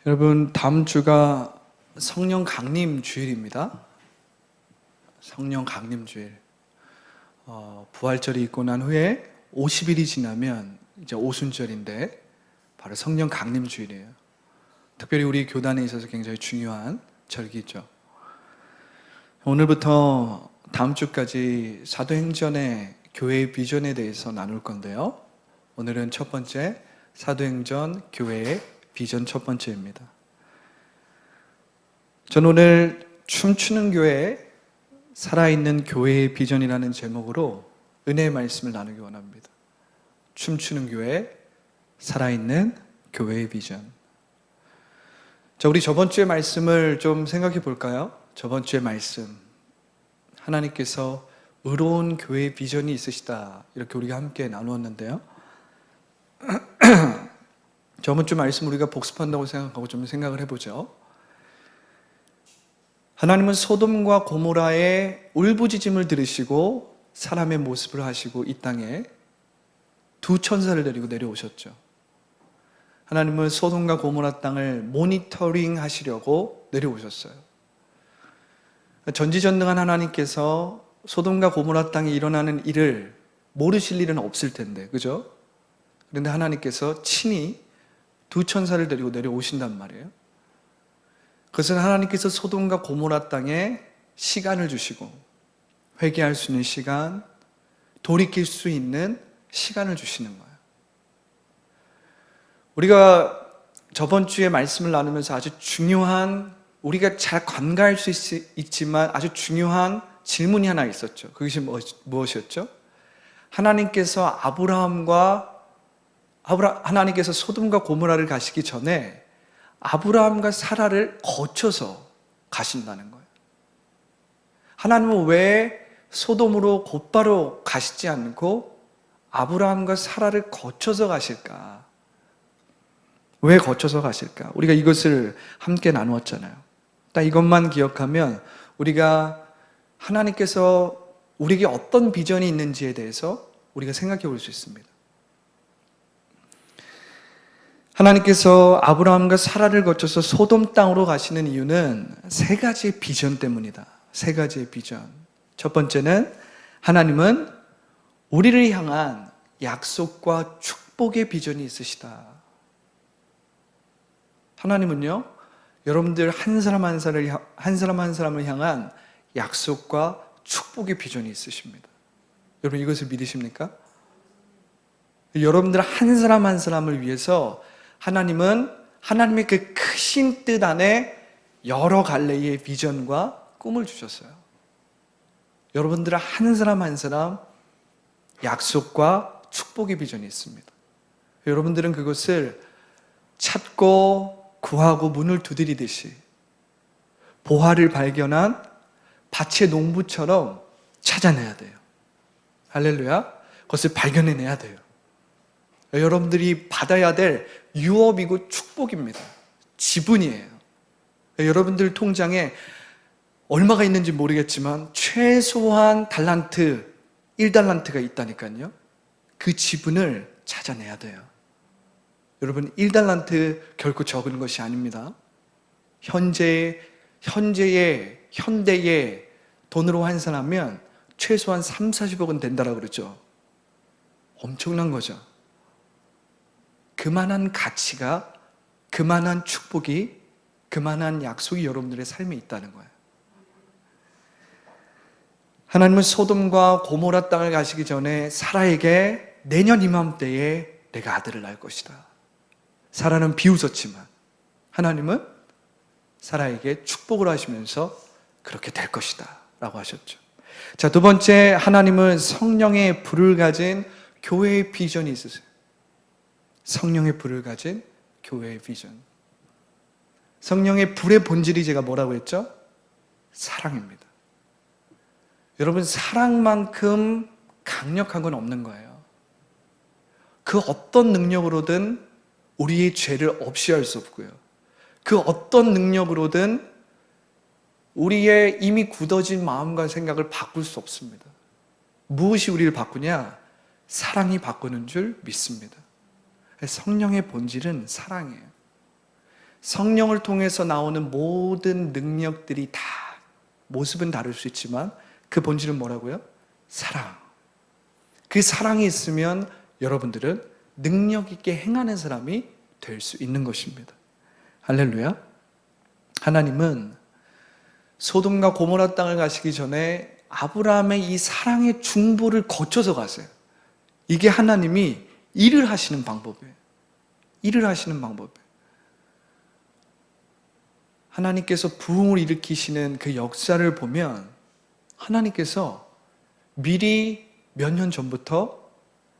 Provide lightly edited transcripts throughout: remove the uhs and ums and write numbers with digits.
여러분, 다음 주가 성령 강림 주일입니다. 성령 강림 주일. 부활절이 있고 난 후에 50일이 지나면 이제 오순절인데 바로 성령 강림 주일이에요. 특별히 우리 교단에 있어서 굉장히 중요한 절기죠. 오늘부터 다음 주까지 사도행전의 교회의 비전에 대해서 나눌 건데요. 오늘은 첫 번째 사도행전 교회의 비전 첫 번째입니다. 저는 오늘 춤추는 교회, 살아있는 교회의 비전이라는 제목으로 은혜의 말씀을 나누기 원합니다. 춤추는 교회, 살아있는 교회의 비전. 자, 우리 저번 주의 말씀을 좀 생각해 볼까요? 저번 주의 말씀. 하나님께서 의로운 교회의 비전이 있으시다. 이렇게 우리가 함께 나누었는데요. 저번 주 말씀 우리가 복습한다고 생각하고 좀 생각을 해보죠. 하나님은 소돔과 고모라의 울부짖음을 들으시고 사람의 모습을 하시고 이 땅에 두 천사를 데리고 내려오셨죠. 하나님은 소돔과 고모라 땅을 모니터링 하시려고 내려오셨어요. 전지전능한 하나님께서 소돔과 고모라 땅에 일어나는 일을 모르실 일은 없을 텐데, 그죠? 그런데 하나님께서 친히 두 천사를 데리고 내려오신단 말이에요. 그것은 하나님께서 소돔과 고모라 땅에 시간을 주시고 회개할 수 있는 시간, 돌이킬 수 있는 시간을 주시는 거예요. 우리가 저번 주에 말씀을 나누면서 아주 중요한, 우리가 잘 간과할 수 있지만 아주 중요한 질문이 하나 있었죠. 그것이 무엇이었죠? 하나님께서 하나님께서 소돔과 고모라를 가시기 전에 아브라함과 사라를 거쳐서 가신다는 거예요. 하나님은 왜 소돔으로 곧바로 가시지 않고 아브라함과 사라를 거쳐서 가실까? 왜 거쳐서 가실까? 우리가 이것을 함께 나누었잖아요. 딱 이것만 기억하면 우리가 하나님께서 우리에게 어떤 비전이 있는지에 대해서 우리가 생각해 볼 수 있습니다. 하나님께서 아브라함과 사라를 거쳐서 소돔 땅으로 가시는 이유는 세 가지의 비전 때문이다. 세 가지의 비전. 첫 번째는 하나님은 우리를 향한 약속과 축복의 비전이 있으시다. 하나님은요, 여러분들 한 사람 한 사람을 향한 약속과 축복의 비전이 있으십니다. 여러분 이것을 믿으십니까? 여러분들 한 사람 한 사람을 위해서 하나님은 하나님의 그 크신 뜻 안에 여러 갈래의 비전과 꿈을 주셨어요. 여러분들 한 사람 한 사람 약속과 축복의 비전이 있습니다. 여러분들은 그것을 찾고 구하고 문을 두드리듯이 보화를 발견한 밭의 농부처럼 찾아내야 돼요. 할렐루야. 그것을 발견해내야 돼요. 여러분들이 받아야 될 유업이고 축복입니다. 지분이에요. 여러분들 통장에 얼마가 있는지 모르겠지만 최소한 달란트, 1달란트가 있다니까요. 그 지분을 찾아내야 돼요. 여러분 1달란트 결코 적은 것이 아닙니다. 현대의 돈으로 환산하면 최소한 3, 40억은 된다라고 그러죠. 엄청난 거죠. 그만한 가치가, 그만한 축복이, 그만한 약속이 여러분들의 삶에 있다는 거예요. 하나님은 소돔과 고모라 땅을 가시기 전에 사라에게 내년 이맘때에 내가 아들을 낳을 것이다. 사라는 비웃었지만 하나님은 사라에게 축복을 하시면서 그렇게 될 것이다 라고 하셨죠. 자, 두 번째, 하나님은 성령의 불을 가진 교회의 비전이 있으세요. 성령의 불을 가진 교회의 비전. 성령의 불의 본질이 제가 뭐라고 했죠? 사랑입니다. 여러분, 사랑만큼 강력한 건 없는 거예요. 그 어떤 능력으로든 우리의 죄를 없이 할 수 없고요. 그 어떤 능력으로든 우리의 이미 굳어진 마음과 생각을 바꿀 수 없습니다. 무엇이 우리를 바꾸냐? 사랑이 바꾸는 줄 믿습니다. 성령의 본질은 사랑이에요. 성령을 통해서 나오는 모든 능력들이 다 모습은 다를 수 있지만 그 본질은 뭐라고요? 사랑. 그 사랑이 있으면 여러분들은 능력 있게 행하는 사람이 될 수 있는 것입니다. 할렐루야. 하나님은 소돔과 고모라 땅을 가시기 전에 아브라함의 이 사랑의 중보를 거쳐서 가세요. 이게 하나님이 일을 하시는 방법이에요. 일을 하시는 방법이에요. 하나님께서 부흥을 일으키시는 그 역사를 보면 하나님께서 미리 몇 년 전부터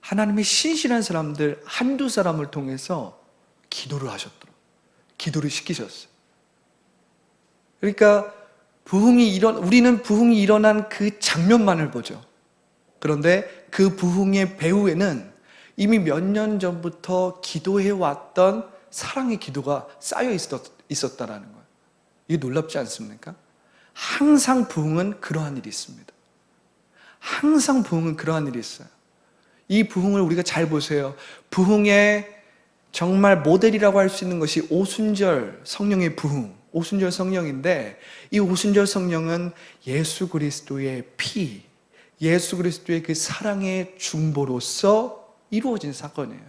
하나님의 신실한 사람들 한두 사람을 통해서 기도를 하셨더라고요. 기도를 시키셨어요. 그러니까 우리는 부흥이 일어난 그 장면만을 보죠. 그런데 그 부흥의 배후에는 이미 몇 년 전부터 기도해왔던 사랑의 기도가 쌓여 있었다라는 거예요. 이게 놀랍지 않습니까? 항상 부흥은 그러한 일이 있습니다. 항상 부흥은 그러한 일이 있어요. 이 부흥을 우리가 잘 보세요. 부흥의 정말 모델이라고 할 수 있는 것이 오순절 성령의 부흥, 오순절 성령인데 이 오순절 성령은 예수 그리스도의 피, 예수 그리스도의 그 사랑의 중보로서 이루어진 사건이에요.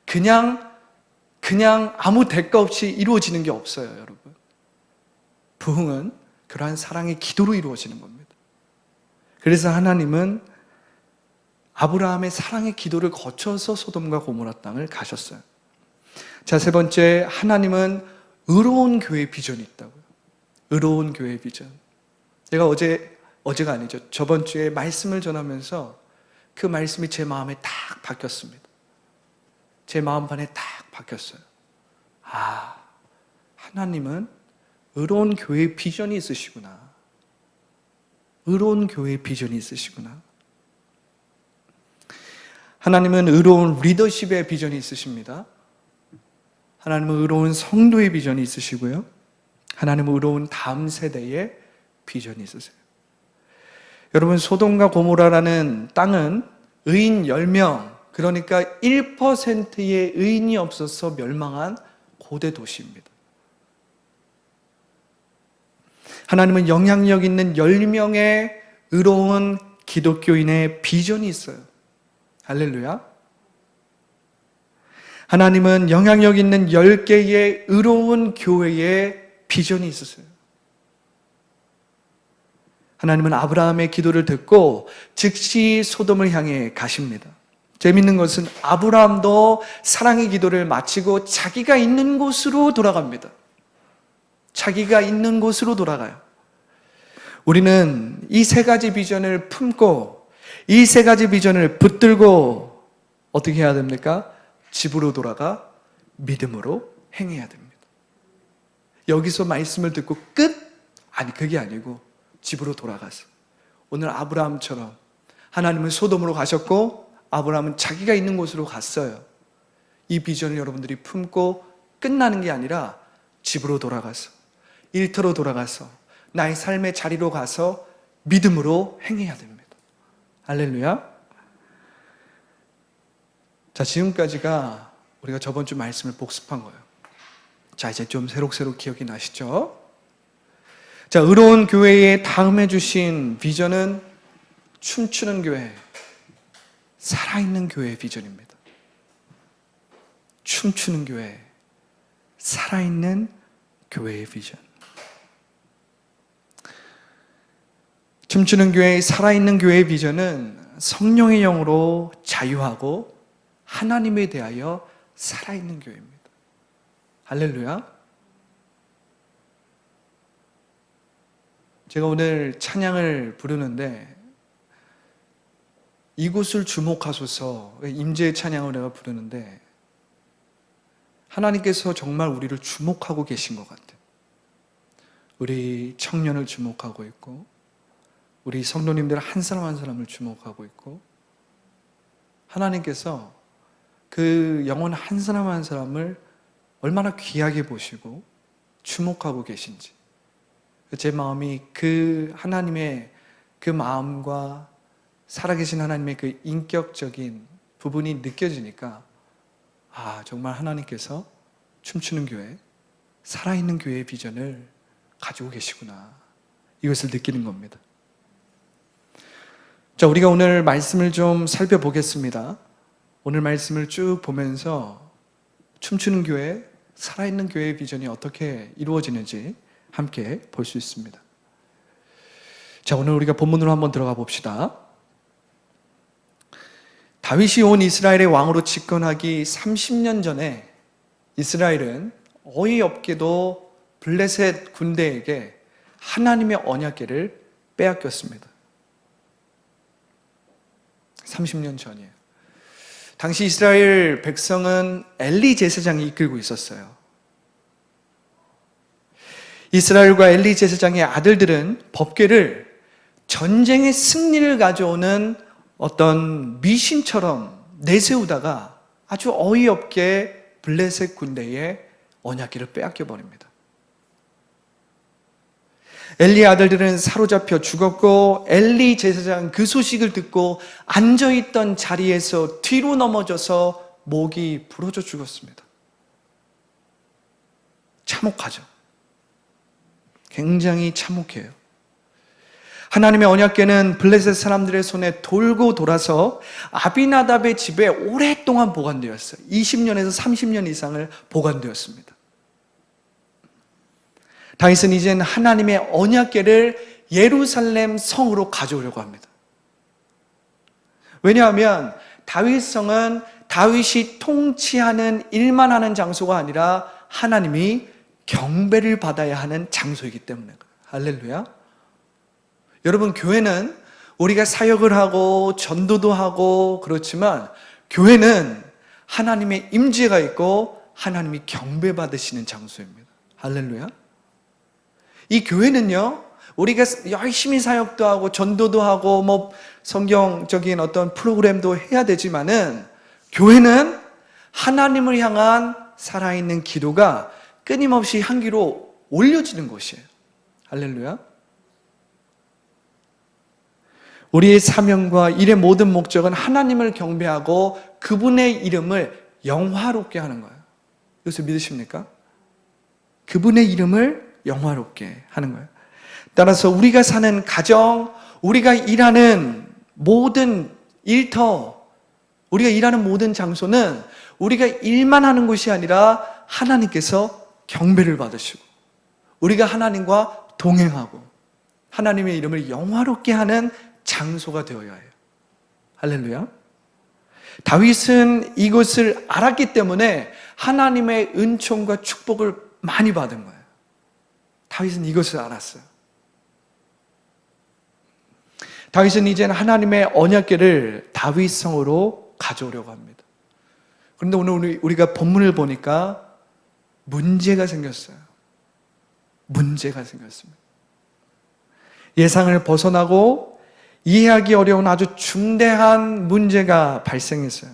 그냥 아무 대가 없이 이루어지는 게 없어요, 여러분. 부흥은 그러한 사랑의 기도로 이루어지는 겁니다. 그래서 하나님은 아브라함의 사랑의 기도를 거쳐서 소돔과 고모라 땅을 가셨어요. 자, 세 번째, 하나님은 의로운 교회의 비전이 있다고요. 의로운 교회의 비전. 제가 어제가 아니죠. 저번 주에 말씀을 전하면서 그 말씀이 제 마음에 딱 바뀌었습니다. 제 마음판에 딱 바뀌었어요. 하나님은 의로운 교회의 비전이 있으시구나. 의로운 교회의 비전이 있으시구나. 하나님은 의로운 리더십의 비전이 있으십니다. 하나님은 의로운 성도의 비전이 있으시고요. 하나님은 의로운 다음 세대의 비전이 있으세요. 여러분, 소돔과 고모라라는 땅은 의인 10명, 그러니까 1%의 의인이 없어서 멸망한 고대 도시입니다. 하나님은 영향력 있는 10명의 의로운 기독교인의 비전이 있어요. 할렐루야. 하나님은 영향력 있는 10개의 의로운 교회의 비전이 있었어요. 하나님은 아브라함의 기도를 듣고 즉시 소돔을 향해 가십니다. 재밌는 것은 아브라함도 사랑의 기도를 마치고 자기가 있는 곳으로 돌아갑니다. 자기가 있는 곳으로 돌아가요. 우리는 이 세 가지 비전을 품고 이 세 가지 비전을 붙들고 어떻게 해야 됩니까? 집으로 돌아가 믿음으로 행해야 됩니다. 여기서 말씀을 듣고 끝? 아니, 그게 아니고 집으로 돌아가서 오늘 아브라함처럼 하나님은 소돔으로 가셨고 아브라함은 자기가 있는 곳으로 갔어요. 이 비전을 여러분들이 품고 끝나는 게 아니라 집으로 돌아가서 일터로 돌아가서 나의 삶의 자리로 가서 믿음으로 행해야 됩니다. 할렐루야. 자, 지금까지가 우리가 저번 주 말씀을 복습한 거예요. 자, 이제 좀 새록새록 기억이 나시죠? 자, 의로운 교회에 다음에 주신 비전은 춤추는 교회, 살아있는 교회의 비전입니다. 춤추는 교회, 살아있는 교회의 비전. 춤추는 교회, 살아있는 교회의 비전은 성령의 영으로 자유하고 하나님에 대하여 살아있는 교회입니다. 할렐루야. 제가 오늘 찬양을 부르는데 이곳을 주목하소서, 임재의 찬양을 내가 부르는데 하나님께서 정말 우리를 주목하고 계신 것 같아요. 우리 청년을 주목하고 있고 우리 성도님들 한 사람 한 사람을 주목하고 있고 하나님께서 그 영혼 한 사람 한 사람을 얼마나 귀하게 보시고 주목하고 계신지 제 마음이 그 하나님의 그 마음과 살아계신 하나님의 그 인격적인 부분이 느껴지니까 정말 하나님께서 춤추는 교회, 살아있는 교회의 비전을 가지고 계시구나. 이것을 느끼는 겁니다. 자, 우리가 오늘 말씀을 좀 살펴보겠습니다. 오늘 말씀을 쭉 보면서 춤추는 교회, 살아있는 교회의 비전이 어떻게 이루어지는지 함께 볼 수 있습니다. 자, 오늘 우리가 본문으로 한번 들어가 봅시다. 다윗이 온 이스라엘의 왕으로 집권하기 30년 전에 이스라엘은 어이없게도 블레셋 군대에게 하나님의 언약궤를 빼앗겼습니다. 30년 전이에요. 당시 이스라엘 백성은 엘리 제사장이 이끌고 있었어요. 이스라엘과 엘리 제사장의 아들들은 법궤를 전쟁의 승리를 가져오는 어떤 미신처럼 내세우다가 아주 어이없게 블레셋 군대의 언약궤를 빼앗겨 버립니다. 엘리의 아들들은 사로잡혀 죽었고 엘리 제사장 그 소식을 듣고 앉아있던 자리에서 뒤로 넘어져서 목이 부러져 죽었습니다. 참혹하죠. 굉장히 참혹해요. 하나님의 언약궤는 블레셋 사람들의 손에 돌고 돌아서 아비나답의 집에 오랫동안 보관되었어요. 20년에서 30년 이상을 보관되었습니다. 다윗은 이젠 하나님의 언약궤를 예루살렘 성으로 가져오려고 합니다. 왜냐하면 다윗성은 다윗이 통치하는 일만 하는 장소가 아니라 하나님이 경배를 받아야 하는 장소이기 때문에. 할렐루야. 여러분, 교회는 우리가 사역을 하고 전도도 하고 그렇지만 교회는 하나님의 임재가 있고 하나님이 경배받으시는 장소입니다. 할렐루야. 이 교회는요, 우리가 열심히 사역도 하고 전도도 하고 성경적인 어떤 프로그램도 해야 되지만은 교회는 하나님을 향한 살아있는 기도가 끊임없이 향기로 올려지는 곳이에요. 할렐루야. 우리의 사명과 일의 모든 목적은 하나님을 경배하고 그분의 이름을 영화롭게 하는 거예요. 이것을 믿으십니까? 그분의 이름을 영화롭게 하는 거예요. 따라서 우리가 사는 가정, 우리가 일하는 모든 일터, 우리가 일하는 모든 장소는 우리가 일만 하는 곳이 아니라 하나님께서 경배를 받으시고 우리가 하나님과 동행하고 하나님의 이름을 영화롭게 하는 장소가 되어야 해요. 할렐루야. 다윗은 이것을 알았기 때문에 하나님의 은총과 축복을 많이 받은 거예요. 다윗은 이것을 알았어요. 다윗은 이제는 하나님의 언약궤를 다윗성으로 가져오려고 합니다. 그런데 오늘 우리가 본문을 보니까 문제가 생겼어요. 문제가 생겼습니다. 예상을 벗어나고 이해하기 어려운 아주 중대한 문제가 발생했어요.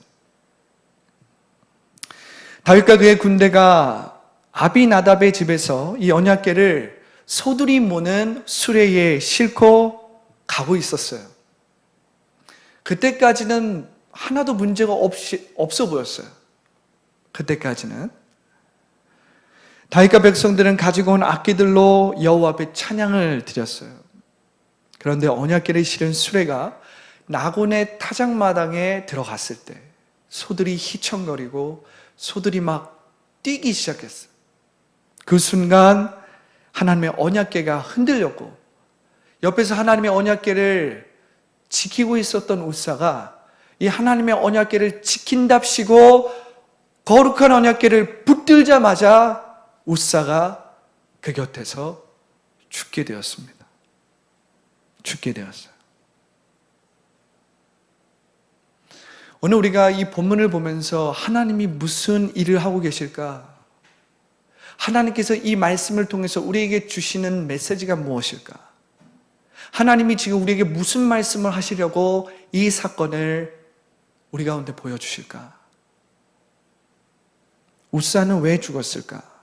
다윗과 그의 군대가 아비나답의 집에서 이 언약궤를 소들이 모는 수레에 싣고 가고 있었어요. 그때까지는 하나도 문제가 없어 보였어요. 그때까지는. 다윗과 백성들은 가지고 온 악기들로 여호와 앞에 찬양을 드렸어요. 그런데 언약궤를 실은 수레가 나곤의 타작마당에 들어갔을 때 소들이 휘청거리고 소들이 막 뛰기 시작했어요. 그 순간 하나님의 언약궤가 흔들렸고 옆에서 하나님의 언약궤를 지키고 있었던 우사가 이 하나님의 언약궤를 지킨답시고 거룩한 언약궤를 붙들자마자 우사가 그 곁에서 죽게 되었습니다. 죽게 되었어요. 오늘 우리가 이 본문을 보면서 하나님이 무슨 일을 하고 계실까? 하나님께서 이 말씀을 통해서 우리에게 주시는 메시지가 무엇일까? 하나님이 지금 우리에게 무슨 말씀을 하시려고 이 사건을 우리 가운데 보여주실까? 우사는 왜 죽었을까?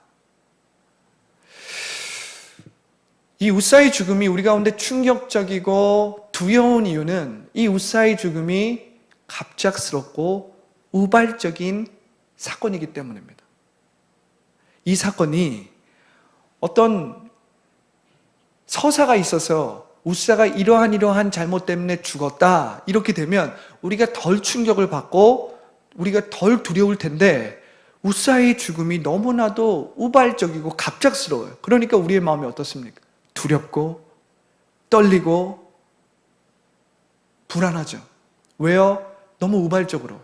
이 우사의 죽음이 우리 가운데 충격적이고 두려운 이유는 이 우사의 죽음이 갑작스럽고 우발적인 사건이기 때문입니다. 이 사건이 어떤 서사가 있어서 우사가 이러한 잘못 때문에 죽었다 이렇게 되면 우리가 덜 충격을 받고 우리가 덜 두려울 텐데 우사의 죽음이 너무나도 우발적이고 갑작스러워요. 그러니까 우리의 마음이 어떻습니까? 두렵고 떨리고 불안하죠. 왜요? 너무 우발적으로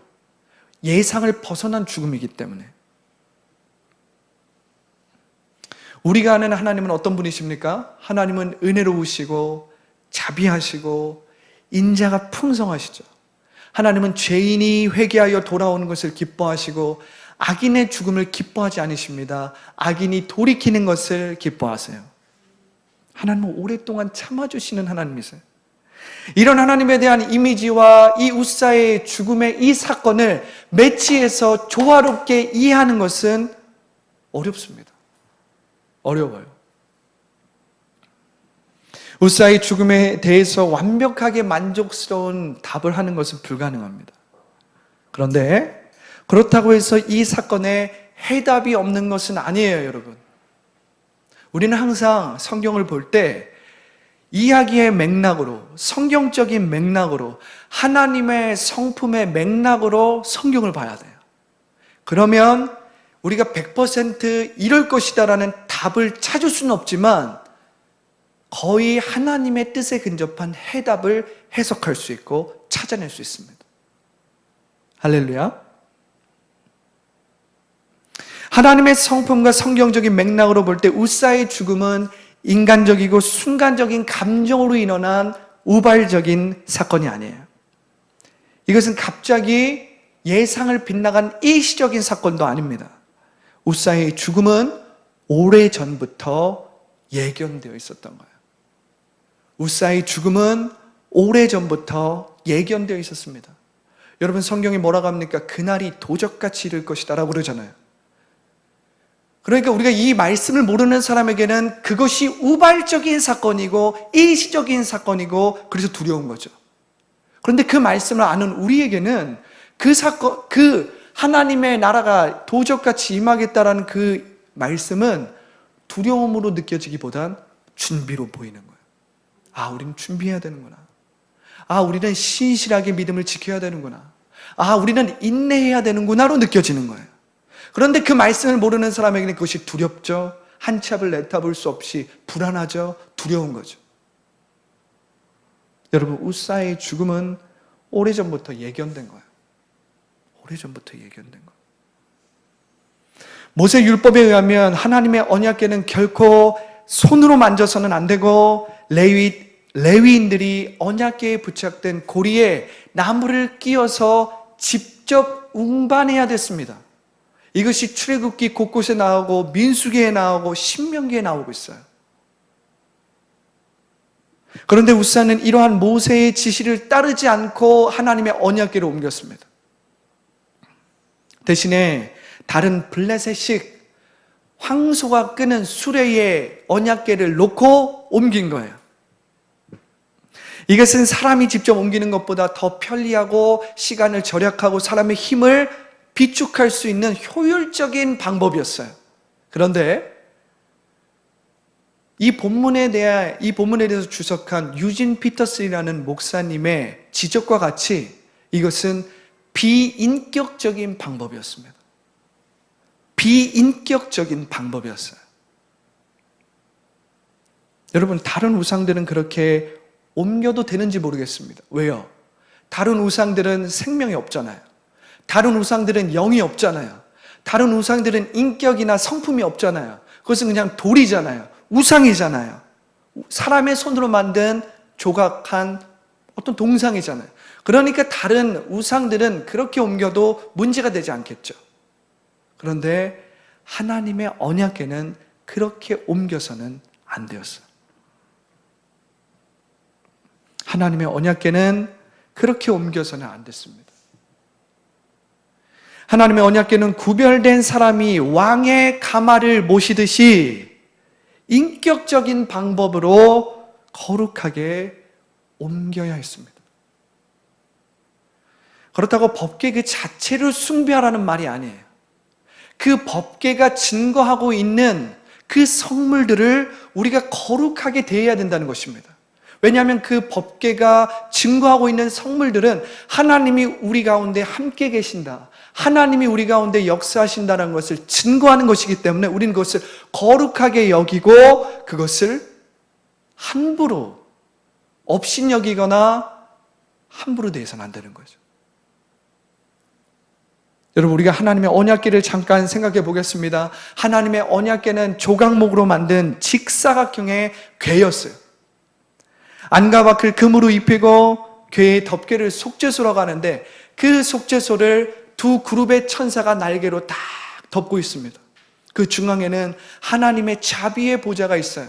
예상을 벗어난 죽음이기 때문에. 우리가 아는 하나님은 어떤 분이십니까? 하나님은 은혜로우시고 자비하시고 인자가 풍성하시죠. 하나님은 죄인이 회개하여 돌아오는 것을 기뻐하시고 악인의 죽음을 기뻐하지 않으십니다. 악인이 돌이키는 것을 기뻐하세요. 하나님은 오랫동안 참아주시는 하나님이세요. 이런 하나님에 대한 이미지와 이 우사의 죽음의 이 사건을 매치해서 조화롭게 이해하는 것은 어렵습니다. 어려워요. 우사의 죽음에 대해서 완벽하게 만족스러운 답을 하는 것은 불가능합니다. 그런데 그렇다고 해서 이 사건에 해답이 없는 것은 아니에요, 여러분. 우리는 항상 성경을 볼 때 이야기의 맥락으로, 성경적인 맥락으로, 하나님의 성품의 맥락으로 성경을 봐야 돼요. 그러면 우리가 100% 이럴 것이다라는 답을 찾을 수는 없지만 거의 하나님의 뜻에 근접한 해답을 해석할 수 있고 찾아낼 수 있습니다. 할렐루야. 하나님의 성품과 성경적인 맥락으로 볼 때 우사의 죽음은 인간적이고 순간적인 감정으로 일어난 우발적인 사건이 아니에요. 이것은 갑자기 예상을 빗나간 일시적인 사건도 아닙니다. 우사의 죽음은 오래전부터 예견되어 있었던 거예요. 우사의 죽음은 오래전부터 예견되어 있었습니다. 여러분, 성경이 뭐라고 합니까? 그날이 도적같이 이를 것이다 라고 그러잖아요. 그러니까 우리가 이 말씀을 모르는 사람에게는 그것이 우발적인 사건이고 일시적인 사건이고 그래서 두려운 거죠. 그런데 그 말씀을 아는 우리에게는 그 사건, 그 하나님의 나라가 도적같이 임하겠다라는 그 말씀은 두려움으로 느껴지기보단 준비로 보이는 거예요. 아, 우리는 준비해야 되는구나. 아, 우리는 신실하게 믿음을 지켜야 되는구나. 아, 우리는 인내해야 되는구나로 느껴지는 거예요. 그런데 그 말씀을 모르는 사람에게는 그것이 두렵죠. 한 치 앞을 내다볼 수 없이 불안하죠. 두려운 거죠. 여러분, 우사의 죽음은 오래전부터 예견된 거예요. 오래전부터 예견된 거예요. 모세 율법에 의하면 하나님의 언약궤는 결코 손으로 만져서는 안 되고 레위인들이 언약궤에 부착된 고리에 나무를 끼워서 직접 운반해야 됐습니다. 이것이 출애굽기 곳곳에 나오고 민수기에 나오고 신명기에 나오고 있어요. 그런데 우사는 이러한 모세의 지시를 따르지 않고 하나님의 언약궤를 옮겼습니다. 대신에 다른 블레셋식 황소가 끄는 수레에 언약궤를 놓고 옮긴 거예요. 이것은 사람이 직접 옮기는 것보다 더 편리하고 시간을 절약하고 사람의 힘을 비축할 수 있는 효율적인 방법이었어요. 그런데 이 본문에 대해서 주석한 유진 피터슨이라는 목사님의 지적과 같이 이것은 비인격적인 방법이었습니다. 비인격적인 방법이었어요. 여러분, 다른 우상들은 그렇게 옮겨도 되는지 모르겠습니다. 왜요? 다른 우상들은 생명이 없잖아요. 다른 우상들은 영이 없잖아요. 다른 우상들은 인격이나 성품이 없잖아요. 그것은 그냥 돌이잖아요. 우상이잖아요. 사람의 손으로 만든 조각한 어떤 동상이잖아요. 그러니까 다른 우상들은 그렇게 옮겨도 문제가 되지 않겠죠. 그런데 하나님의 언약궤는 그렇게 옮겨서는 안 되었어요. 하나님의 언약궤는 그렇게 옮겨서는 안 됐습니다. 하나님의 언약궤는 구별된 사람이 왕의 가마를 모시듯이 인격적인 방법으로 거룩하게 옮겨야 했습니다. 그렇다고 법궤 그 자체를 숭배하라는 말이 아니에요. 그 법궤가 증거하고 있는 그 성물들을 우리가 거룩하게 대해야 된다는 것입니다. 왜냐하면 그 법궤가 증거하고 있는 성물들은 하나님이 우리 가운데 함께 계신다, 하나님이 우리 가운데 역사하신다는 것을 증거하는 것이기 때문에 우리는 그것을 거룩하게 여기고 그것을 함부로 업신여기거나 함부로 대해서는 안 되는 거죠. 여러분, 우리가 하나님의 언약궤를 잠깐 생각해 보겠습니다. 하나님의 언약궤는 조각목으로 만든 직사각형의 궤였어요. 안과 밖을 금으로 입히고 궤의 덮개를 속죄소라고 하는데, 그 속죄소를 두 그룹의 천사가 날개로 딱 덮고 있습니다. 그 중앙에는 하나님의 자비의 보좌가 있어요.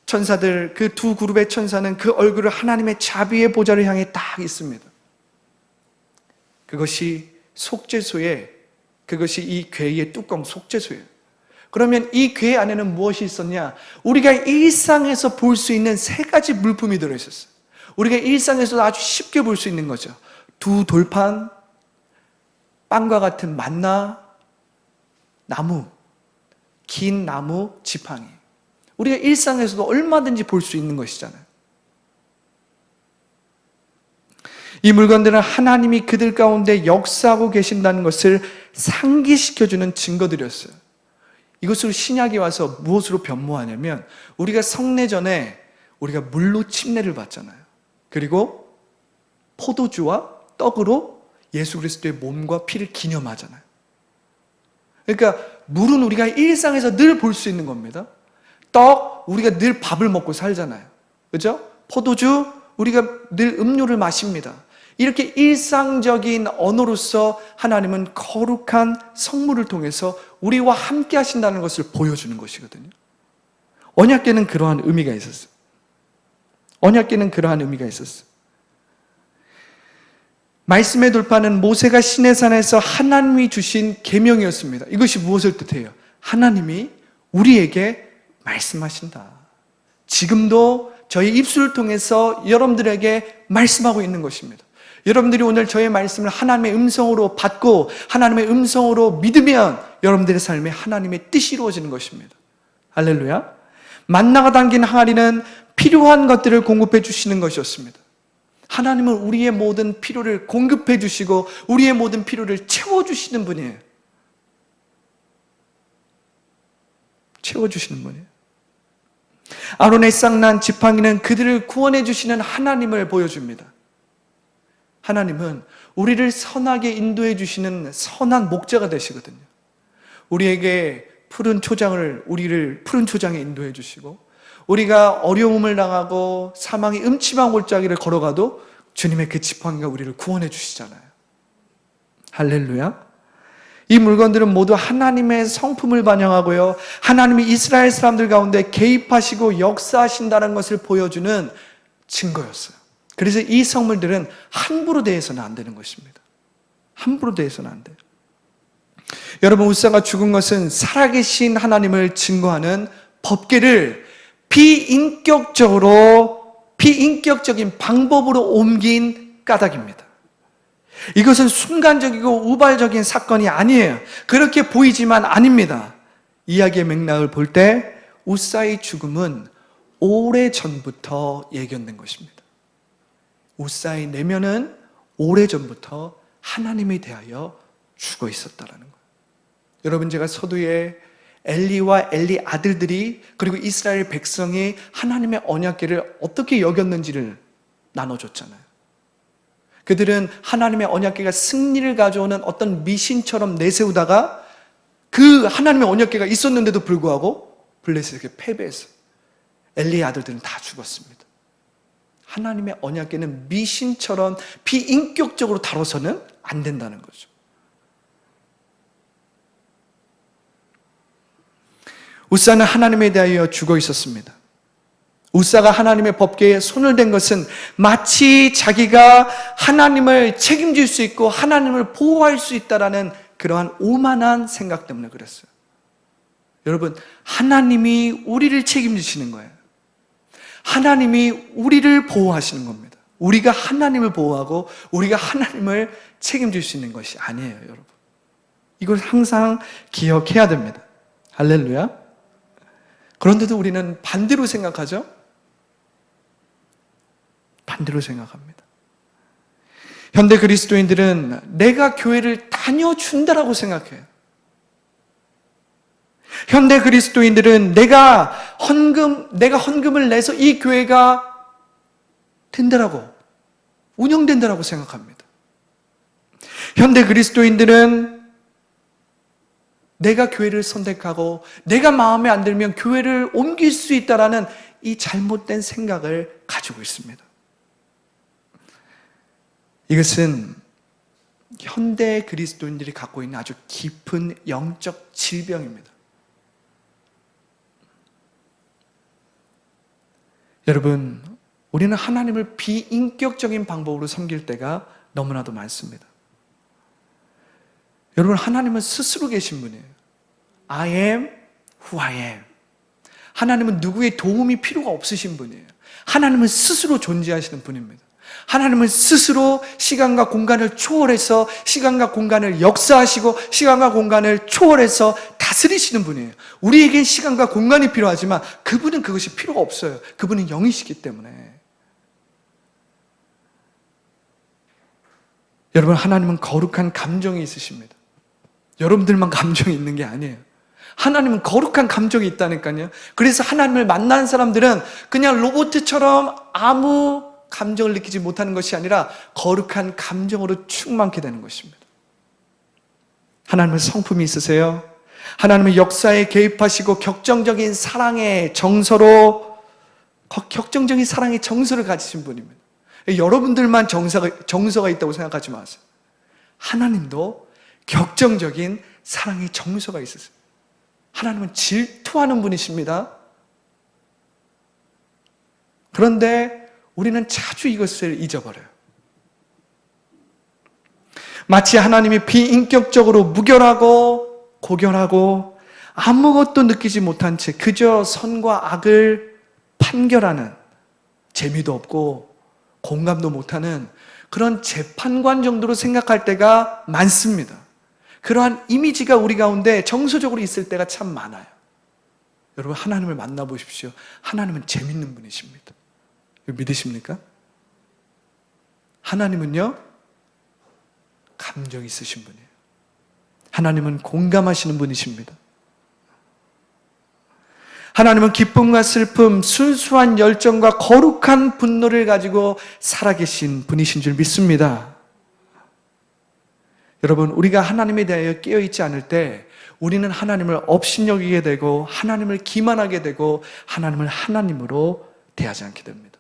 천사들, 그 두 그룹의 천사는 그 얼굴을 하나님의 자비의 보좌를 향해 딱 있습니다. 그것이 속죄소에, 그것이 이 궤의 뚜껑 속죄소예요. 그러면 이 궤 안에는 무엇이 있었냐? 우리가 일상에서 볼 수 있는 세 가지 물품이 들어있었어요. 우리가 일상에서도 아주 쉽게 볼 수 있는 거죠. 두 돌판, 빵과 같은 만나, 나무, 긴 나무 지팡이. 우리가 일상에서도 얼마든지 볼 수 있는 것이잖아요. 이 물건들은 하나님이 그들 가운데 역사하고 계신다는 것을 상기시켜주는 증거들이었어요. 이것으로 신약이 와서 무엇으로 변모하냐면, 우리가 성례 전에 우리가 물로 침례를 받잖아요. 그리고 포도주와 떡으로 예수 그리스도의 몸과 피를 기념하잖아요. 그러니까 물은 우리가 일상에서 늘 볼 수 있는 겁니다. 떡, 우리가 늘 밥을 먹고 살잖아요. 그죠? 포도주, 우리가 늘 음료를 마십니다. 이렇게 일상적인 언어로서 하나님은 거룩한 성물을 통해서 우리와 함께 하신다는 것을 보여주는 것이거든요. 언약궤는 그러한 의미가 있었어요. 언약궤는 그러한 의미가 있었어요. 말씀의 돌파는 모세가 시내산에서 하나님이 주신 계명이었습니다. 이것이 무엇을 뜻해요? 하나님이 우리에게 말씀하신다. 지금도 저희 입술을 통해서 여러분들에게 말씀하고 있는 것입니다. 여러분들이 오늘 저의 말씀을 하나님의 음성으로 받고 하나님의 음성으로 믿으면 여러분들의 삶에 하나님의 뜻이 이루어지는 것입니다. 할렐루야. 만나가 담긴 항아리는 필요한 것들을 공급해 주시는 것이었습니다. 하나님은 우리의 모든 필요를 공급해 주시고 우리의 모든 필요를 채워주시는 분이에요. 채워주시는 분이에요. 아론의 쌍난 지팡이는 그들을 구원해 주시는 하나님을 보여줍니다. 하나님은 우리를 선하게 인도해 주시는 선한 목자가 되시거든요. 우리에게 우리를 푸른 초장에 인도해 주시고, 우리가 어려움을 당하고 사망의 음침한 골짜기를 걸어가도 주님의 그 지팡이가 우리를 구원해 주시잖아요. 할렐루야. 이 물건들은 모두 하나님의 성품을 반영하고요, 하나님이 이스라엘 사람들 가운데 개입하시고 역사하신다는 것을 보여주는 증거였어요. 그래서 이 성물들은 함부로 대해서는 안 되는 것입니다. 함부로 대해서는 안 돼요. 여러분, 우사가 죽은 것은 살아계신 하나님을 증거하는 법궤를 비인격적인 방법으로 옮긴 까닭입니다. 이것은 순간적이고 우발적인 사건이 아니에요. 그렇게 보이지만 아닙니다. 이야기의 맥락을 볼 때 우사의 죽음은 오래전부터 예견된 것입니다. 우사의 내면은 오래전부터 하나님에 대하여 죽어 있었다라는 거예요. 여러분, 제가 서두에 엘리와 엘리 아들들이 그리고 이스라엘 백성이 하나님의 언약궤를 어떻게 여겼는지를 나눠줬잖아요. 그들은 하나님의 언약궤가 승리를 가져오는 어떤 미신처럼 내세우다가 그 하나님의 언약궤가 있었는데도 불구하고 블레셋에게 패배했어요. 엘리의 아들들은 다 죽었습니다. 하나님의 언약궤는 미신처럼 비인격적으로 다뤄서는 안 된다는 거죠. 우사는 하나님에 대하여 죽어 있었습니다. 우사가 하나님의 법궤에 손을 댄 것은 마치 자기가 하나님을 책임질 수 있고 하나님을 보호할 수 있다라는 그러한 오만한 생각 때문에 그랬어요. 여러분, 하나님이 우리를 책임지시는 거예요. 하나님이 우리를 보호하시는 겁니다. 우리가 하나님을 보호하고 우리가 하나님을 책임질 수 있는 것이 아니에요, 여러분. 이걸 항상 기억해야 됩니다. 할렐루야. 그런데도 우리는 반대로 생각하죠? 반대로 생각합니다. 현대 그리스도인들은 내가 교회를 다녀준다라고 생각해요. 현대 그리스도인들은 내가 헌금을 내서 이 교회가 된다라고, 운영된다라고 생각합니다. 현대 그리스도인들은 내가 교회를 선택하고 내가 마음에 안 들면 교회를 옮길 수 있다라는 이 잘못된 생각을 가지고 있습니다. 이것은 현대 그리스도인들이 갖고 있는 아주 깊은 영적 질병입니다. 여러분, 우리는 하나님을 비인격적인 방법으로 섬길 때가 너무나도 많습니다. 여러분, 하나님은 스스로 계신 분이에요. I am who I am. 하나님은 누구의 도움이 필요가 없으신 분이에요. 하나님은 스스로 존재하시는 분입니다. 하나님은 스스로 시간과 공간을 초월해서 시간과 공간을 역사하시고 시간과 공간을 초월해서 다스리시는 분이에요. 우리에겐 시간과 공간이 필요하지만 그분은 그것이 필요가 없어요. 그분은 영이시기 때문에. 여러분, 하나님은 거룩한 감정이 있으십니다. 여러분들만 감정이 있는 게 아니에요. 하나님은 거룩한 감정이 있다니까요. 그래서 하나님을 만난 사람들은 그냥 로봇처럼 아무 감정을 느끼지 못하는 것이 아니라 거룩한 감정으로 충만케 되는 것입니다. 하나님은 성품이 있으세요. 하나님은 역사에 개입하시고 격정적인 사랑의 정서를 가지신 분입니다. 여러분들만 정서가 있다고 생각하지 마세요. 하나님도 격정적인 사랑의 정서가 있으세요. 하나님은 질투하는 분이십니다. 그런데 우리는 자주 이것을 잊어버려요. 마치 하나님이 비인격적으로 무결하고 고결하고 아무것도 느끼지 못한 채 그저 선과 악을 판결하는, 재미도 없고 공감도 못하는 그런 재판관 정도로 생각할 때가 많습니다. 그러한 이미지가 우리 가운데 정서적으로 있을 때가 참 많아요. 여러분, 하나님을 만나보십시오. 하나님은 재밌는 분이십니다. 믿으십니까? 하나님은요, 감정 있으신 분이에요. 하나님은 공감하시는 분이십니다. 하나님은 기쁨과 슬픔, 순수한 열정과 거룩한 분노를 가지고 살아계신 분이신 줄 믿습니다. 여러분, 우리가 하나님에 대하여 깨어있지 않을 때 우리는 하나님을 업신여기게 되고 하나님을 기만하게 되고 하나님을 하나님으로 대하지 않게 됩니다.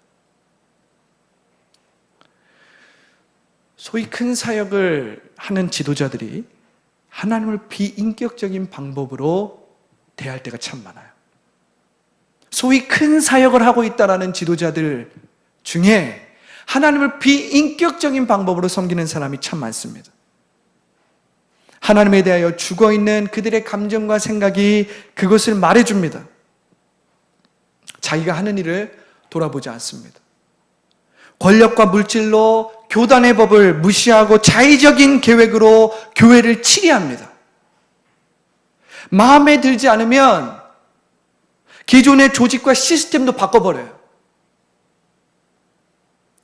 소위 큰 사역을 하는 지도자들이 하나님을 비인격적인 방법으로 대할 때가 참 많아요. 소위 큰 사역을 하고 있다라는 지도자들 중에 하나님을 비인격적인 방법으로 섬기는 사람이 참 많습니다. 하나님에 대하여 죽어있는 그들의 감정과 생각이 그것을 말해줍니다. 자기가 하는 일을 돌아보지 않습니다. 권력과 물질로 교단의 법을 무시하고 자의적인 계획으로 교회를 치리합니다. 마음에 들지 않으면 기존의 조직과 시스템도 바꿔버려요.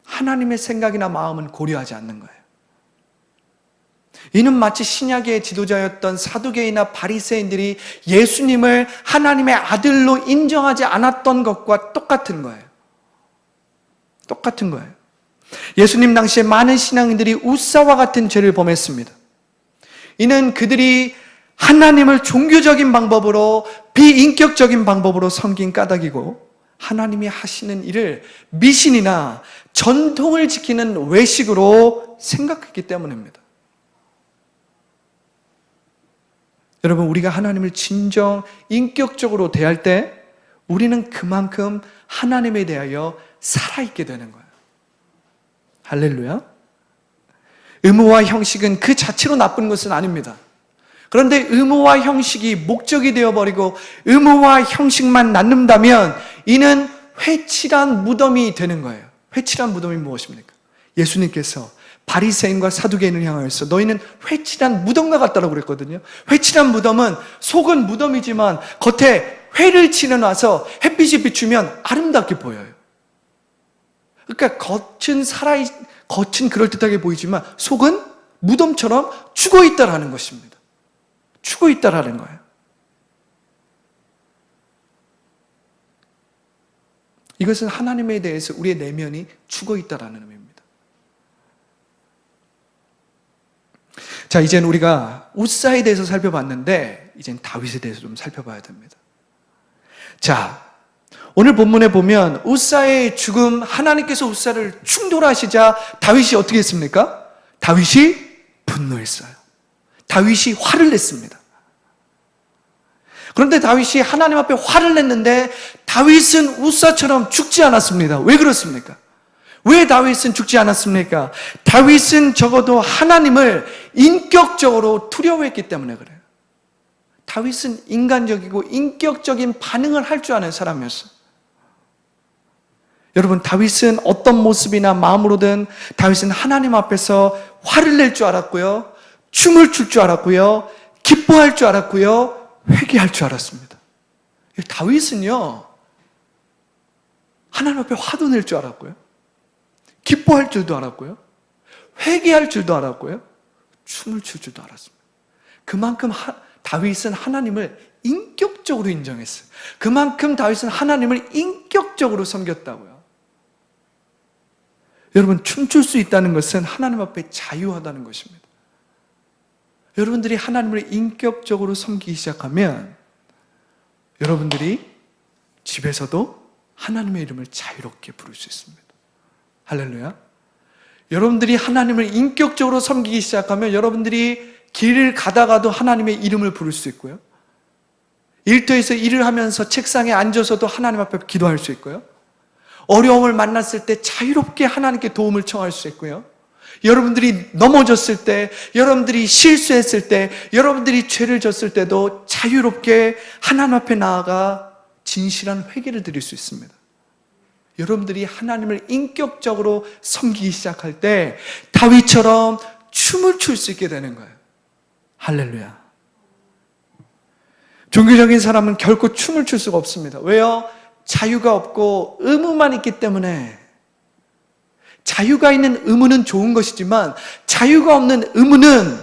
하나님의 생각이나 마음은 고려하지 않는 거예요. 이는 마치 신약의 지도자였던 사두개인이나 바리새인들이 예수님을 하나님의 아들로 인정하지 않았던 것과 똑같은 거예요. 똑같은 거예요. 예수님 당시에 많은 신앙인들이 웃사와 같은 죄를 범했습니다. 이는 그들이 하나님을 종교적인 방법으로 비인격적인 방법으로 섬긴 까닭이고 하나님이 하시는 일을 미신이나 전통을 지키는 외식으로 생각했기 때문입니다. 여러분, 우리가 하나님을 진정 인격적으로 대할 때 우리는 그만큼 하나님에 대하여 살아있게 되는 거예요. 할렐루야. 의무와 형식은 그 자체로 나쁜 것은 아닙니다. 그런데 의무와 형식이 목적이 되어버리고 의무와 형식만 낳는다면 이는 회칠한 무덤이 되는 거예요. 회칠한 무덤이 무엇입니까? 예수님께서 바리새인과 사두개인을 향하여서 너희는 회칠한 무덤과 같다라고 그랬거든요. 회칠한 무덤은 속은 무덤이지만 겉에 회를 치러 놔서 햇빛이 비추면 아름답게 보여요. 그러니까 겉은 그럴듯하게 보이지만 속은 무덤처럼 죽어 있다라는 것입니다. 죽어 있다라는 거예요. 이것은 하나님에 대해서 우리의 내면이 죽어 있다라는 의미입니다. 자, 이제는 우리가 웃사에 대해서 살펴봤는데 이제는 다윗에 대해서 좀 살펴봐야 됩니다. 자, 오늘 본문에 보면 웃사의 죽음, 하나님께서 웃사를 충돌하시자 다윗이 어떻게 했습니까? 다윗이 분노했어요. 다윗이 화를 냈습니다. 그런데 다윗이 하나님 앞에 화를 냈는데 다윗은 웃사처럼 죽지 않았습니다. 왜 그렇습니까? 왜 다윗은 죽지 않았습니까? 다윗은 적어도 하나님을 인격적으로 두려워했기 때문에 그래요. 다윗은 인간적이고 인격적인 반응을 할 줄 아는 사람이었어요. 여러분, 다윗은 어떤 모습이나 마음으로든 다윗은 하나님 앞에서 화를 낼 줄 알았고요, 춤을 출 줄 알았고요, 기뻐할 줄 알았고요, 회개할 줄 알았습니다. 다윗은요, 하나님 앞에 화도 낼 줄 알았고요, 기뻐할 줄도 알았고요, 회개할 줄도 알았고요, 춤을 출 줄도 알았습니다. 그만큼 다윗은 하나님을 인격적으로 인정했어요. 그만큼 다윗은 하나님을 인격적으로 섬겼다고요. 여러분, 춤출 수 있다는 것은 하나님 앞에 자유하다는 것입니다. 여러분들이 하나님을 인격적으로 섬기기 시작하면 여러분들이 집에서도 하나님의 이름을 자유롭게 부를 수 있습니다. 할렐루야. 여러분들이 하나님을 인격적으로 섬기기 시작하면 여러분들이 길을 가다가도 하나님의 이름을 부를 수 있고요, 일터에서 일을 하면서 책상에 앉아서도 하나님 앞에 기도할 수 있고요, 어려움을 만났을 때 자유롭게 하나님께 도움을 청할 수 있고요, 여러분들이 넘어졌을 때, 여러분들이 실수했을 때, 여러분들이 죄를 졌을 때도 자유롭게 하나님 앞에 나아가 진실한 회개를 드릴 수 있습니다. 여러분들이 하나님을 인격적으로 섬기기 시작할 때 다윗처럼 춤을 출 수 있게 되는 거예요. 할렐루야. 종교적인 사람은 결코 춤을 출 수가 없습니다. 왜요? 자유가 없고 의무만 있기 때문에. 자유가 있는 의무는 좋은 것이지만 자유가 없는 의무는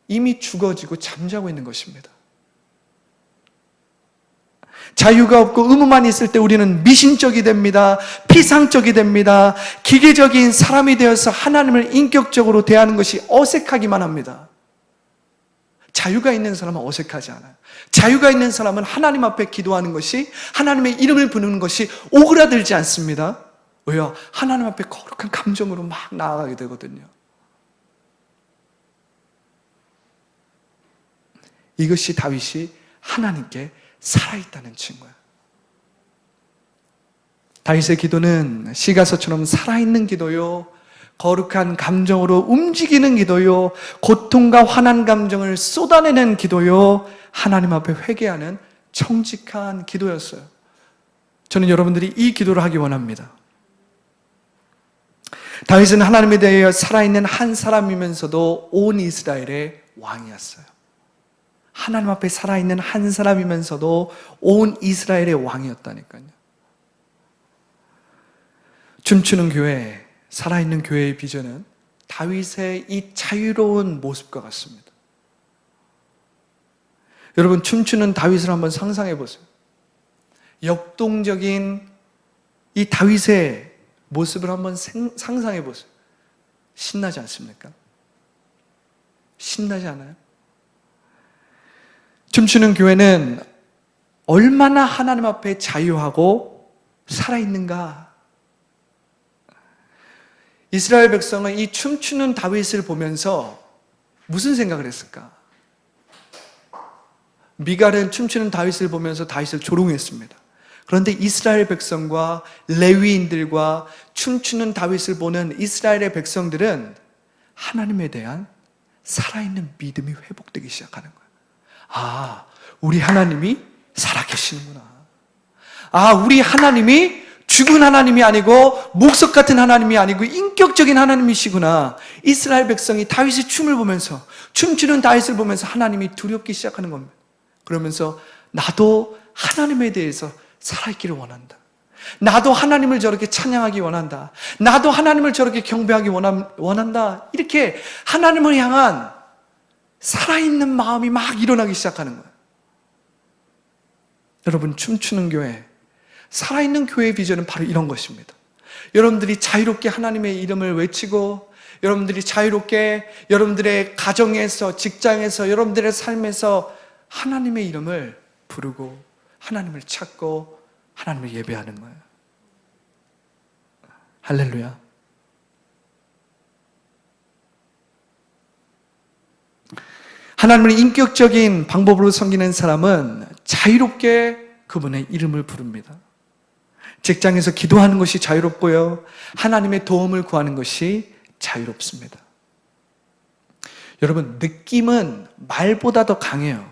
이미 죽어지고 잠자고 있는 것입니다. 자유가 없고 의무만 있을 때 우리는 미신적이 됩니다. 피상적이 됩니다. 기계적인 사람이 되어서 하나님을 인격적으로 대하는 것이 어색하기만 합니다. 자유가 있는 사람은 어색하지 않아요. 자유가 있는 사람은 하나님 앞에 기도하는 것이, 하나님의 이름을 부르는 것이 오그라들지 않습니다. 왜요? 하나님 앞에 거룩한 감정으로 막 나아가게 되거든요. 이것이 다윗이 하나님께 살아있다는 증거예요. 다윗의 기도는 시가서처럼 살아있는 기도요, 거룩한 감정으로 움직이는 기도요, 고통과 화난 감정을 쏟아내는 기도요, 하나님 앞에 회개하는 정직한 기도였어요. 저는 여러분들이 이 기도를 하기 원합니다. 다윗은 하나님에 대하여 살아있는 한 사람이면서도 온 이스라엘의 왕이었어요. 하나님 앞에 살아있는 한 사람이면서도 온 이스라엘의 왕이었다니까요. 춤추는 교회, 살아있는 교회의 비전은 다윗의 이 자유로운 모습과 같습니다. 여러분, 춤추는 다윗을 한번 상상해 보세요. 역동적인 이 다윗의 모습을 한번 상상해 보세요. 신나지 않습니까? 신나지 않아요? 춤추는 교회는 얼마나 하나님 앞에 자유하고 살아있는가. 이스라엘 백성은 이 춤추는 다윗을 보면서 무슨 생각을 했을까? 미갈은 춤추는 다윗을 보면서 다윗을 조롱했습니다. 그런데 이스라엘 백성과 레위인들과 춤추는 다윗을 보는 이스라엘의 백성들은 하나님에 대한 살아있는 믿음이 회복되기 시작하는 거예요. 아, 우리 하나님이 살아계시는구나. 아, 우리 하나님이 죽은 하나님이 아니고 목석 같은 하나님이 아니고 인격적인 하나님이시구나. 이스라엘 백성이 다윗의 춤을 보면서, 춤추는 다윗을 보면서 하나님이 두렵기 시작하는 겁니다. 그러면서 나도 하나님에 대해서 살아있기를 원한다. 나도 하나님을 저렇게 찬양하기 원한다. 나도 하나님을 저렇게 경배하기 원한다. 이렇게 하나님을 향한 살아있는 마음이 막 일어나기 시작하는 거예요. 여러분, 춤추는 교회, 살아있는 교회의 비전은 바로 이런 것입니다. 여러분들이 자유롭게 하나님의 이름을 외치고, 여러분들이 자유롭게 여러분들의 가정에서, 직장에서, 여러분들의 삶에서 하나님의 이름을 부르고 하나님을 찾고 하나님을 예배하는 거예요. 할렐루야. 하나님을 인격적인 방법으로 섬기는 사람은 자유롭게 그분의 이름을 부릅니다. 직장에서 기도하는 것이 자유롭고요, 하나님의 도움을 구하는 것이 자유롭습니다. 여러분, 느낌은 말보다 더 강해요.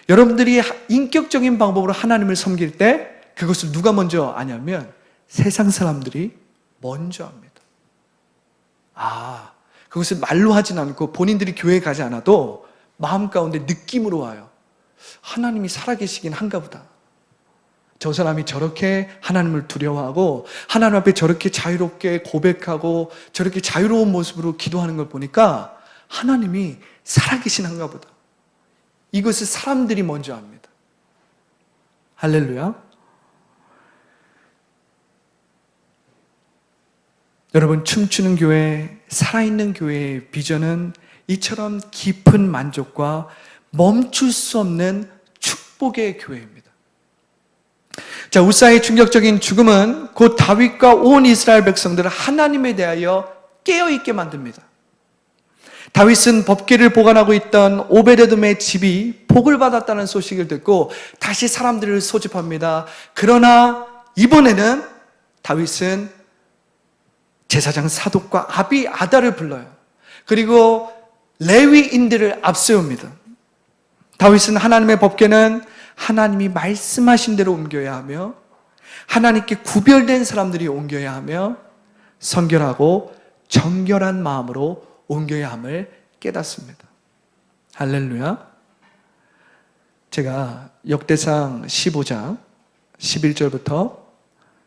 여러분들이 인격적인 방법으로 하나님을 섬길 때 그것을 누가 먼저 아냐면 세상 사람들이 먼저 합니다. 그것을 말로 하진 않고 본인들이 교회에 가지 않아도 마음 가운데 느낌으로 와요. 하나님이 살아계시긴 한가 보다. 저 사람이 저렇게 하나님을 두려워하고 하나님 앞에 저렇게 자유롭게 고백하고 저렇게 자유로운 모습으로 기도하는 걸 보니까 하나님이 살아계신 한가 보다. 이것을 사람들이 먼저 합니다. 할렐루야. 여러분, 춤추는 교회, 살아있는 교회의 비전은 이처럼 깊은 만족과 멈출 수 없는 축복의 교회입니다. 자, 우사의 충격적인 죽음은 곧 다윗과 온 이스라엘 백성들을 하나님에 대하여 깨어있게 만듭니다. 다윗은 법궤를 보관하고 있던 오베데돔의 집이 복을 받았다는 소식을 듣고 다시 사람들을 소집합니다. 그러나 이번에는 다윗은 제사장 사독과 아비 아달을 불러요. 그리고 레위인들을 앞세웁니다. 다윗은 하나님의 법궤는 하나님이 말씀하신 대로 옮겨야 하며 하나님께 구별된 사람들이 옮겨야 하며 성결하고 정결한 마음으로 옮겨야 함을 깨닫습니다. 할렐루야. 제가 역대상 15장 11절부터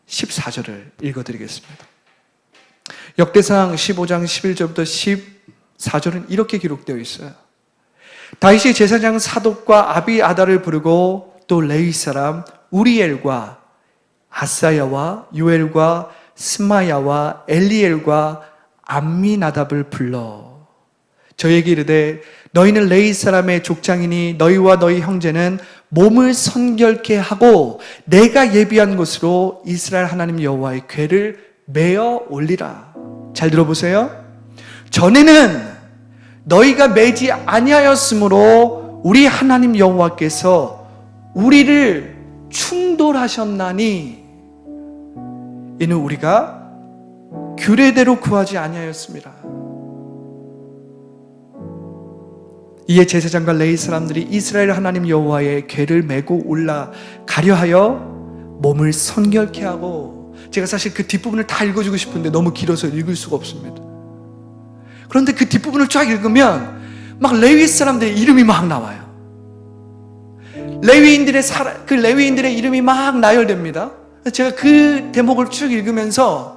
14절을 읽어드리겠습니다. 역대상 15장 11절부터 14절은 이렇게 기록되어 있어요. 다윗이 제사장 사독과 아비 아달을 부르고 또 레위 사람 우리엘과 아사야와 요엘과 스마야와 엘리엘과 암미나답을 불러 저에게 이르되 너희는 레위 사람의 족장이니 너희와 너희 형제는 몸을 선결케 하고 내가 예비한 곳으로 이스라엘 하나님 여호와의 궤를 메어 올리라. 잘 들어보세요. 전에는 너희가 매지 아니하였으므로 우리 하나님 여호와께서 우리를 충돌하셨나니 이는 우리가 규례대로 구하지 아니하였습니다. 이에 제사장과 레위 사람들이 이스라엘 하나님 여호와의 궤를 메고 올라가려 하여 몸을 선결케 하고, 제가 사실 그 뒷부분을 다 읽어주고 싶은데 너무 길어서 읽을 수가 없습니다. 그런데 그 뒷부분을 쫙 읽으면 막 레위 사람들의 이름이 막 나와요. 레위인들의 이름이 막 나열됩니다. 제가 그 대목을 쭉 읽으면서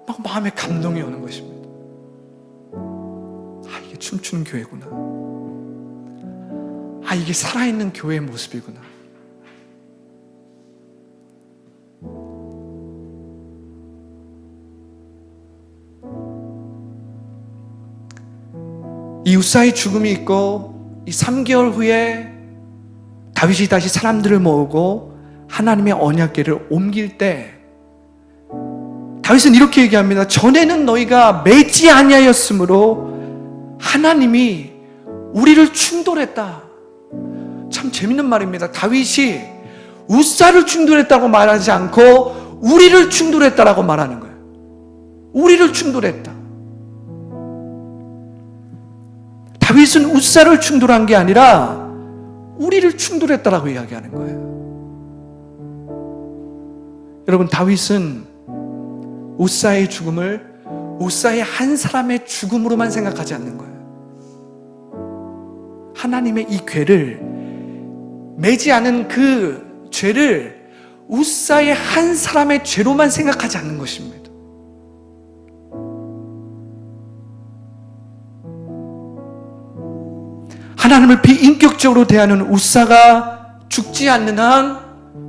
막 마음에 감동이 오는 것입니다. 이게 춤추는 교회구나. 이게 살아있는 교회의 모습이구나. 이 우사의 죽음이 있고 이 3개월 후에 다윗이 다시 사람들을 모으고 하나님의 언약궤를 옮길 때 다윗은 이렇게 얘기합니다. 전에는 너희가 매지 아니하였으므로 하나님이 우리를 충돌했다. 참 재밌는 말입니다. 다윗이 우사를 충돌했다고 말하지 않고 우리를 충돌했다라고 말하는 거예요. 우리를 충돌했다. 다윗은 우사를 충돌한 게 아니라 우리를 충돌했다라고 이야기하는 거예요. 여러분, 다윗은 우사의 죽음을 우사의 한 사람의 죽음으로만 생각하지 않는 거예요. 하나님의 이 궤를 매지 않은 그 죄를 웃사의 한 사람의 죄로만 생각하지 않는 것입니다. 하나님을 비인격적으로 대하는 웃사가 죽지 않는 한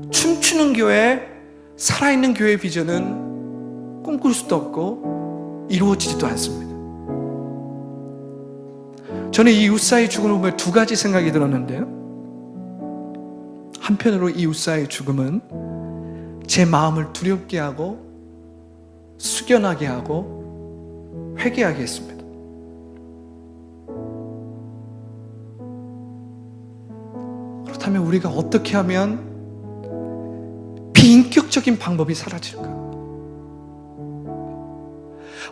춤추는 교회, 살아있는 교회의 비전은 꿈꿀 수도 없고 이루어지지도 않습니다. 저는 이 웃사의 죽음을 보며 두 가지 생각이 들었는데요. 한편으로 이 웃사의 죽음은 제 마음을 두렵게 하고 숙연하게 하고 회개하게 했습니다. 그렇다면 우리가 어떻게 하면 비인격적인 방법이 사라질까?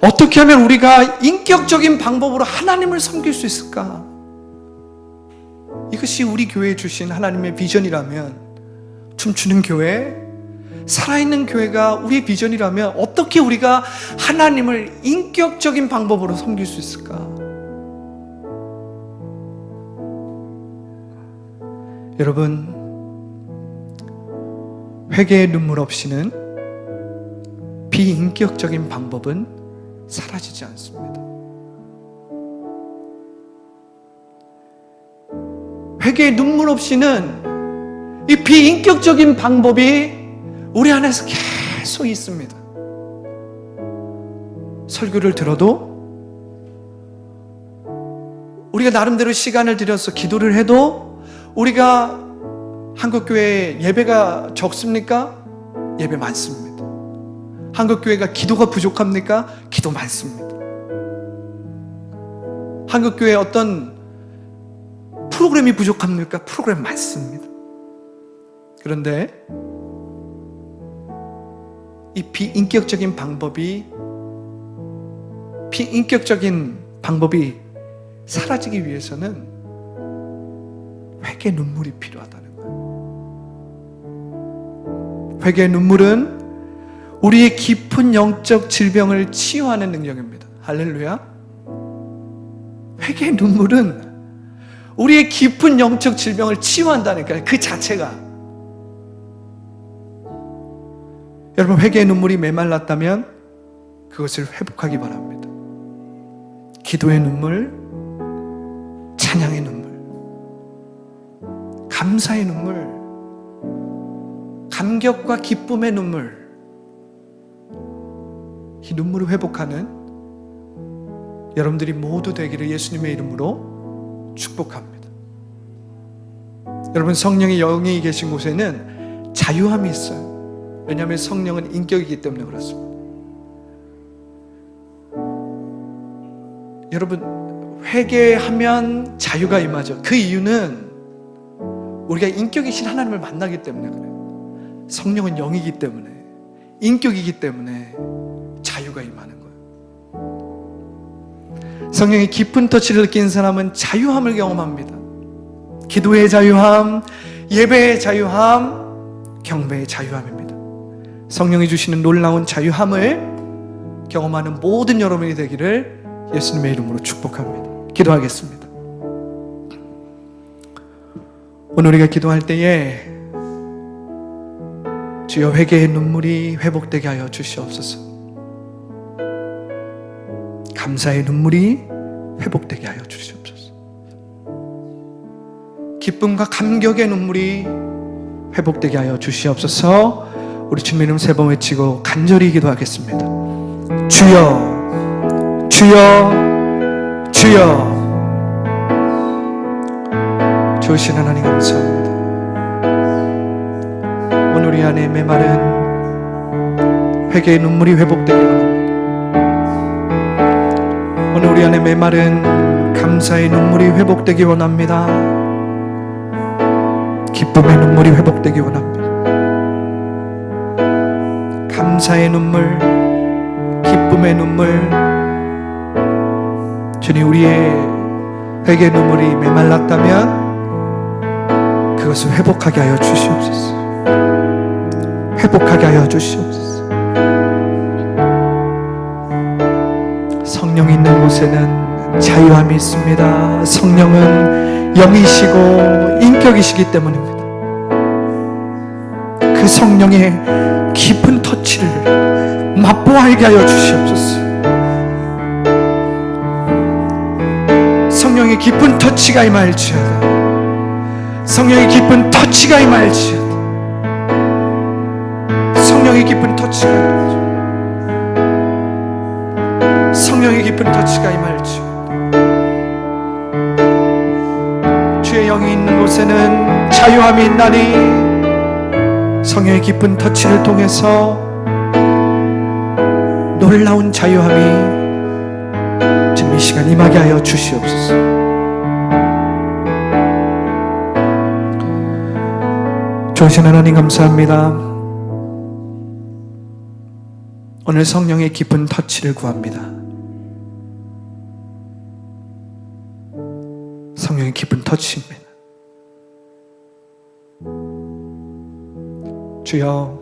어떻게 하면 우리가 인격적인 방법으로 하나님을 섬길 수 있을까? 이것이 우리 교회에 주신 하나님의 비전이라면, 춤추는 교회, 살아있는 교회가 우리의 비전이라면 어떻게 우리가 하나님을 인격적인 방법으로 섬길 수 있을까? 여러분, 회개의 눈물 없이는 비인격적인 방법은 사라지지 않습니다. 회개의 눈물 없이는 이 비인격적인 방법이 우리 안에서 계속 있습니다. 설교를 들어도, 우리가 나름대로 시간을 들여서 기도를 해도, 우리가 한국교회 예배가 적습니까? 예배 많습니다. 한국교회가 기도가 부족합니까? 기도 많습니다. 한국교회 어떤 프로그램이 부족합니까? 프로그램 많습니다. 그런데 이 비인격적인 방법이 사라지기 위해서는 회개의 눈물이 필요하다는 거예요. 회개의 눈물은 우리의 깊은 영적 질병을 치유하는 능력입니다. 할렐루야. 회개의 눈물은 우리의 깊은 영적 질병을 치유한다니까요. 그 자체가. 여러분, 회개의 눈물이 메말랐다면 그것을 회복하기 바랍니다. 기도의 눈물, 찬양의 눈물, 감사의 눈물, 감격과 기쁨의 눈물, 이 눈물을 회복하는 여러분들이 모두 되기를 예수님의 이름으로 축복합니다. 여러분, 성령의 영이 계신 곳에는 자유함이 있어요. 왜냐하면 성령은 인격이기 때문에 그렇습니다. 여러분, 회개하면 자유가 임하죠. 그 이유는 우리가 인격이신 하나님을 만나기 때문에 그래요. 성령은 영이기 때문에, 인격이기 때문에 자유가 임하는 거예요. 성령의 깊은 터치를 느낀 사람은 자유함을 경험합니다. 기도의 자유함, 예배의 자유함, 경배의 자유함입니다. 성령이 주시는 놀라운 자유함을 경험하는 모든 여러분이 되기를 예수님의 이름으로 축복합니다. 기도하겠습니다. 오늘 우리가 기도할 때에 주여, 회개의 눈물이 회복되게 하여 주시옵소서. 감사의 눈물이 회복되게 하여 주시옵소서. 기쁨과 감격의 눈물이 회복되게 하여 주시옵소서. 우리 주님의 이름 세 번 외치고 간절히 기도하겠습니다. 주여, 주여, 주여. 좋으신 하나님 감사합니다. 오늘 우리 안에 메마른 회개의 눈물이 회복되기를 원합니다. 오늘 우리 안에 메마른 감사의 눈물이 회복되기 원합니다. 기쁨의 눈물이 회복되기 원합니다. 감사의 눈물, 기쁨의 눈물. 주님, 우리의 회개의 눈물이 메말랐다면 그것을 회복하게 하여 주시옵소서. 회복하게 하여 주시옵소서. 성령 있는 곳에는 자유함이 있습니다. 성령은 영이시고 인격이시기 때문입니다. 성령의 깊은 터치를 맛보아 알게 하여 주시옵소서. 성령의 깊은 터치가 임할지어다. 성령의 깊은 터치가 임할지어다. 성령의 깊은 터치가 임할지어다. 성령의 깊은 터치가 임할지어다. 주의 영이 있는 곳에는 자유함이 있나니 성령의 깊은 터치를 통해서 놀라운 자유함이 지금 이 시간 임하게 하여 주시옵소서. 좋으신 하나님 감사합니다. 오늘 성령의 깊은 터치를 구합니다. 성령의 깊은 터치입니다. 주여,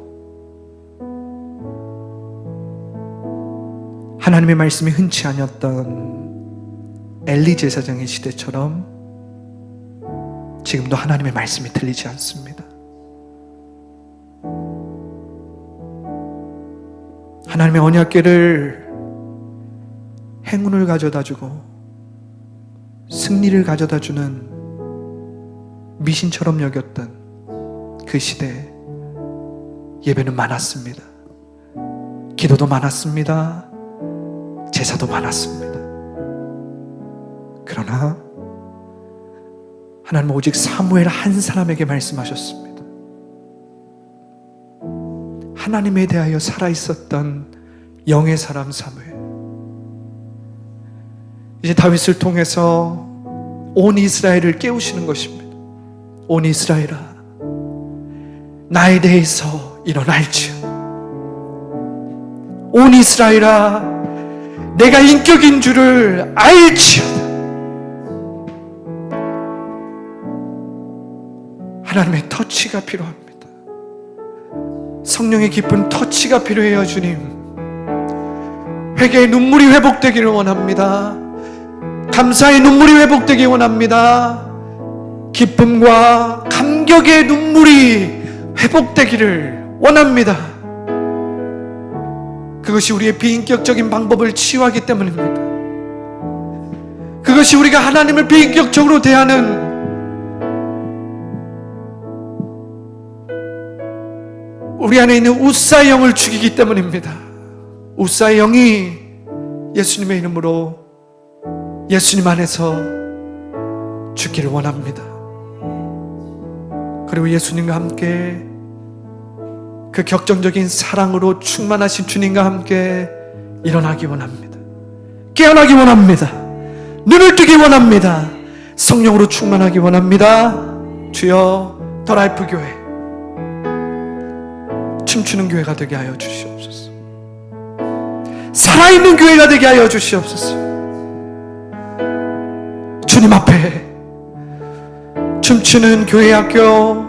하나님의 말씀이 흔치 않았던 엘리 제사장의 시대처럼 지금도 하나님의 말씀이 들리지 않습니다. 하나님의 언약궤를 행운을 가져다주고 승리를 가져다주는 미신처럼 여겼던 그 시대에 예배는 많았습니다. 기도도 많았습니다. 제사도 많았습니다. 그러나 하나님은 오직 사무엘 한 사람에게 말씀하셨습니다. 하나님에 대하여 살아있었던 영의 사람 사무엘. 이제 다윗을 통해서 온 이스라엘을 깨우시는 것입니다. 온 이스라엘아, 나에 대해서 일어날지어다. 온 이스라엘아, 내가 인격인 줄을 알지어다. 하나님의 터치가 필요합니다. 성령의 깊은 터치가 필요해요. 주님, 회개의 눈물이 회복되기를 원합니다. 감사의 눈물이 회복되기 원합니다. 기쁨과 감격의 눈물이 회복되기를 원합니다. 그것이 우리의 비인격적인 방법을 치유하기 때문입니다. 그것이 우리가 하나님을 비인격적으로 대하는 우리 안에 있는 우사의 영을 죽이기 때문입니다. 우사의 영이 예수님의 이름으로 예수님 안에서 죽기를 원합니다. 그리고 예수님과 함께 그 격정적인 사랑으로 충만하신 주님과 함께 일어나기 원합니다. 깨어나기 원합니다. 눈을 뜨기 원합니다. 성령으로 충만하기 원합니다. 주여, 더 라이프 교회 춤추는 교회가 되게 하여 주시옵소서. 살아있는 교회가 되게 하여 주시옵소서. 주님 앞에 춤추는 교회 학교,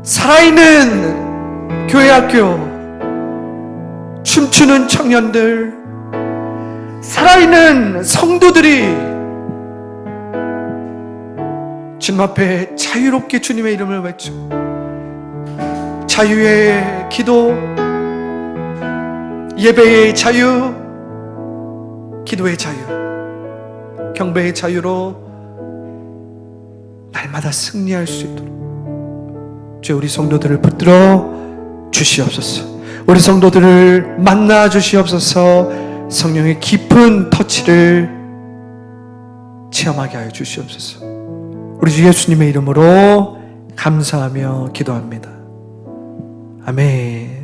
살아있는 교회 학교, 춤추는 청년들, 살아있는 성도들이 주님 앞에 자유롭게 주님의 이름을 외쳐 자유의 기도, 예배의 자유, 기도의 자유, 경배의 자유로 날마다 승리할 수 있도록 주여, 우리 성도들을 붙들어 주시옵소서. 우리 성도들을 만나 주시옵소서. 성령의 깊은 터치를 체험하게 하여 주시옵소서. 우리 주 예수님의 이름으로 감사하며 기도합니다. 아멘.